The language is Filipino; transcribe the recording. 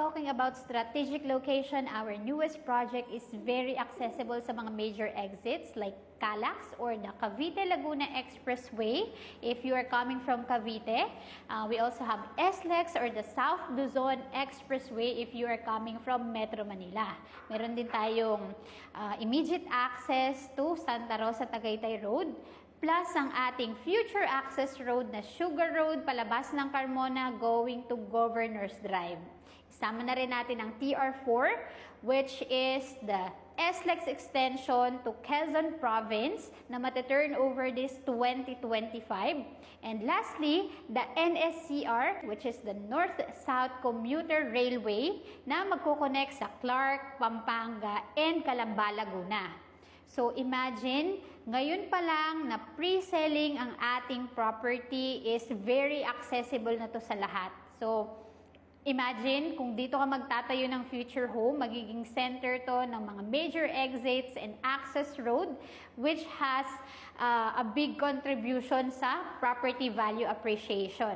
talking about strategic location, our newest project is very accessible sa mga major exits like Calax or the Cavite-Laguna Expressway if you are coming from Cavite. We also have SLEX or the South Luzon Expressway if you are coming from Metro Manila. Meron din tayong immediate access to Santa Rosa Tagaytay Road, plus ang ating future access road na Sugar Road palabas ng Carmona going to Governors Drive. Isama na rin natin ang TR4, which is the SLEX extension to Quezon Province na mataturn over this 2025. And lastly, the NSCR, which is the North-South Commuter Railway na magkoconnect sa Clark, Pampanga, and Calamba, Laguna. So imagine, ngayon pa lang na pre-selling ang ating property is very accessible na to sa lahat. So imagine kung dito ka magtatayo ng future home, magiging center to ng mga major exits and access road which has a big contribution sa property value appreciation.